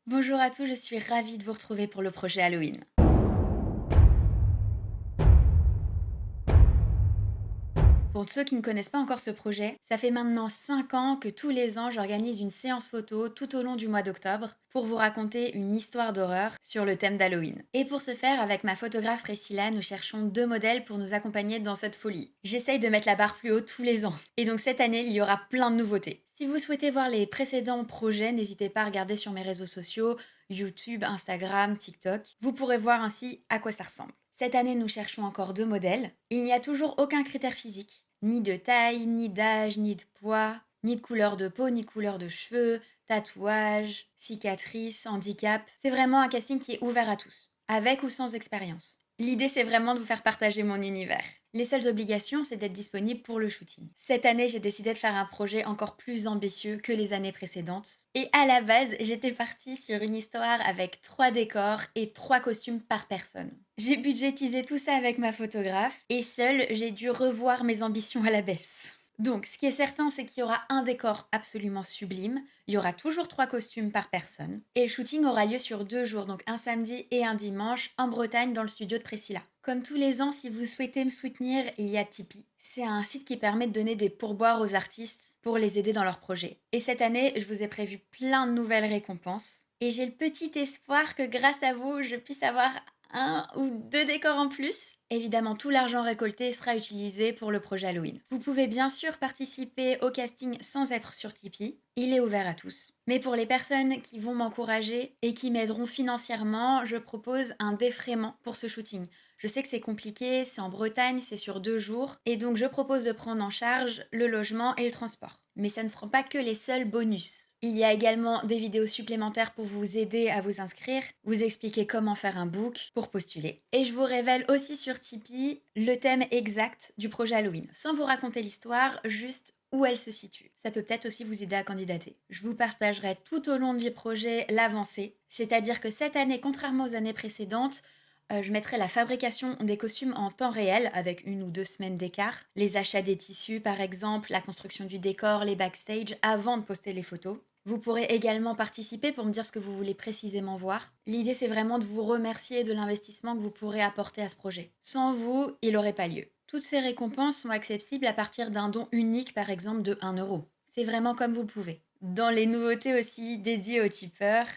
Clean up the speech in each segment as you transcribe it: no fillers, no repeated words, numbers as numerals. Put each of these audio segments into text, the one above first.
Bonjour à tous, je suis ravie de vous retrouver pour le projet Halloween. Pour ceux qui ne connaissent pas encore ce projet, ça fait maintenant 5 ans que tous les ans j'organise une séance photo tout au long du mois d'octobre pour vous raconter une histoire d'horreur sur le thème d'Halloween. Et pour ce faire, avec ma photographe Priscilla, nous cherchons 2 modèles pour nous accompagner dans cette folie. J'essaye de mettre la barre plus haut tous les ans. Et donc cette année, il y aura plein de nouveautés. Si vous souhaitez voir les précédents projets, n'hésitez pas à regarder sur mes réseaux sociaux, YouTube, Instagram, TikTok. Vous pourrez voir ainsi à quoi ça ressemble. Cette année, nous cherchons encore 2 modèles. Il n'y a toujours aucun critère physique. Ni de taille, ni d'âge, ni de poids, ni de couleur de peau, ni de couleur de cheveux, tatouage, cicatrices, handicap. C'est vraiment un casting qui est ouvert à tous, avec ou sans expérience. L'idée, c'est vraiment de vous faire partager mon univers. Les seules obligations, c'est d'être disponible pour le shooting. Cette année, j'ai décidé de faire un projet encore plus ambitieux que les années précédentes. Et à la base, j'étais partie sur une histoire avec 3 décors et 3 costumes par personne. J'ai budgétisé tout ça avec ma photographe et seule, j'ai dû revoir mes ambitions à la baisse. Donc, ce qui est certain, c'est qu'il y aura un décor absolument sublime, il y aura toujours 3 costumes par personne, et le shooting aura lieu sur 2 jours, donc un samedi et un dimanche, en Bretagne, dans le studio de Priscilla. Comme tous les ans, si vous souhaitez me soutenir, il y a Tipeee. C'est un site qui permet de donner des pourboires aux artistes pour les aider dans leurs projets. Et cette année, je vous ai prévu plein de nouvelles récompenses. Et j'ai le petit espoir que grâce à vous, je puisse avoir 1 ou 2 décors en plus. Évidemment, tout l'argent récolté sera utilisé pour le projet Halloween. Vous pouvez bien sûr participer au casting sans être sur Tipeee. Il est ouvert à tous. Mais pour les personnes qui vont m'encourager et qui m'aideront financièrement, je propose un défraiement pour ce shooting. Je sais que c'est compliqué, c'est en Bretagne, c'est sur 2 jours, et donc je propose de prendre en charge le logement et le transport. Mais ça ne seront pas que les seuls bonus. Il y a également des vidéos supplémentaires pour vous aider à vous inscrire, vous expliquer comment faire un book pour postuler. Et je vous révèle aussi sur Tipeee le thème exact du projet Halloween, sans vous raconter l'histoire, juste où elle se situe. Ça peut peut-être aussi vous aider à candidater. Je vous partagerai tout au long du projet l'avancée, c'est-à-dire que cette année, contrairement aux années précédentes, je mettrai la fabrication des costumes en temps réel, avec 1 ou 2 semaines d'écart. Les achats des tissus, par exemple, la construction du décor, les backstage, avant de poster les photos. Vous pourrez également participer pour me dire ce que vous voulez précisément voir. L'idée, c'est vraiment de vous remercier de l'investissement que vous pourrez apporter à ce projet. Sans vous, il n'aurait pas lieu. Toutes ces récompenses sont accessibles à partir d'un don unique, par exemple de 1 euro. C'est vraiment comme vous le pouvez. Dans les nouveautés aussi dédiées aux tipeurs,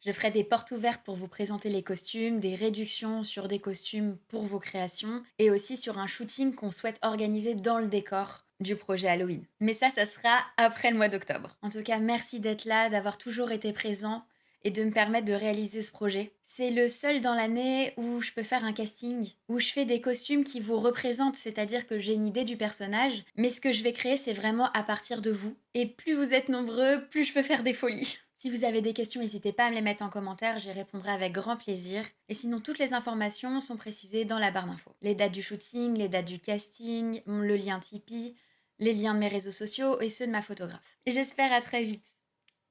je ferai des portes ouvertes pour vous présenter les costumes, des réductions sur des costumes pour vos créations et aussi sur un shooting qu'on souhaite organiser dans le décor du projet Halloween. Mais ça sera après le mois d'octobre. En tout cas, merci d'être là, d'avoir toujours été présent et de me permettre de réaliser ce projet. C'est le seul dans l'année où je peux faire un casting, où je fais des costumes qui vous représentent, c'est-à-dire que j'ai une idée du personnage, mais ce que je vais créer, c'est vraiment à partir de vous. Et plus vous êtes nombreux, plus je peux faire des folies. Si vous avez des questions, n'hésitez pas à me les mettre en commentaire, j'y répondrai avec grand plaisir. Et sinon, toutes les informations sont précisées dans la barre d'infos. Les dates du shooting, les dates du casting, le lien Tipeee, les liens de mes réseaux sociaux et ceux de ma photographe. J'espère à très vite.